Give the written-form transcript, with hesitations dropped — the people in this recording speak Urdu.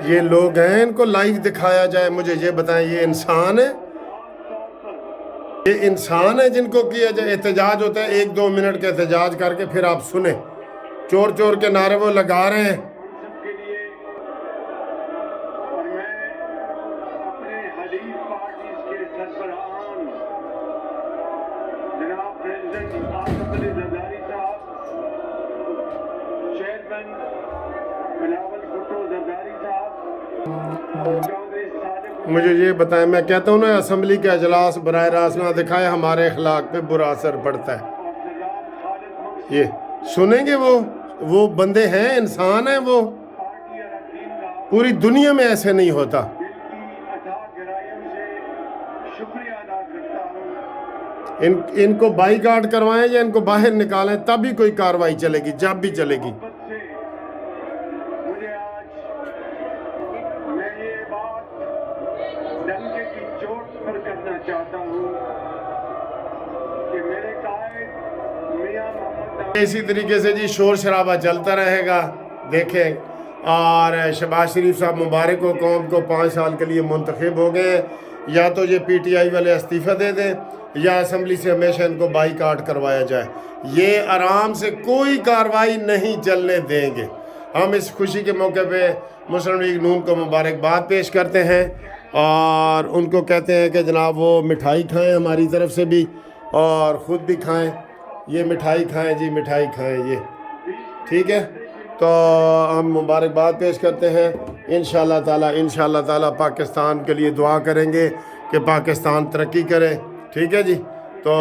یہ لوگ ہیں، ان کو لائیو دکھایا جائے، مجھے یہ بتائیں یہ انسان ہے؟ یہ انسان ہے جن کو کیا جائے؟ احتجاج ہوتا ہے 1-2 منٹ کا احتجاج کر کے پھر آپ سنیں، چور چور کے نعرے وہ لگا رہے ہیں۔ اور میں اپنے حلیف پارٹیز کے سربراہان جناب پریزیڈنٹ آصف علی زرداری صاحب، چیئرمین بلاول بھٹو زرداری صاحب اور چودھری صادق، مجھے یہ بتائیں، میں کہتا ہوں نا اسمبلی کا اجلاس براہ راست نہ دکھائے، ہمارے اخلاق پہ برا اثر پڑتا ہے۔ اور سردار خالد مقصد یہ سنیں گے، وہ بندے ہیں، انسان ہیں وہ، پارٹی اراکین کا پوری دنیا میں ایسے نہیں ہوتا۔ دل کی اتھاہ گہرائیوں سے شکریہ ادا کرتا ہوں۔ ان کو بائی کاٹ کروائیں یا ان کو باہر نکالیں، تب ہی کوئی کاروائی چلے گی، جب بھی چلے گی۔ محبت سے مجھے آج میں یہ بات ڈنکے کی چوٹ پر کرنا چاہتا ہوں کہ میرے قائد میاں محمد اسی طریقے سے جی شور شرابہ چلتا رہے گا، دیکھیں۔ اور شہباز شریف صاحب مبارک کو، قوم کو 5 سال کے لیے منتخب ہو گئے ہیں، یا تو یہ پی ٹی آئی والے استعفیٰ دے دیں یا اسمبلی سے ہمیشہ ان کو بائی کاٹ کروایا جائے۔ یہ آرام سے کوئی کاروائی نہیں چلنے دیں گے۔ ہم اس خوشی کے موقع پہ مسلم لیگ نون کو مبارکباد پیش کرتے ہیں اور ان کو کہتے ہیں کہ جناب وہ مٹھائی کھائیں ہماری طرف سے بھی، اور خود بھی کھائیں، یہ مٹھائی کھائیں جی، مٹھائی کھائیں یہ، ٹھیک ہے؟ تو ہم مبارکباد پیش کرتے ہیں۔ انشاءاللہ تعالی پاکستان کے لیے دعا کریں گے کہ پاکستان ترقی کرے، ٹھیک ہے جی؟ تو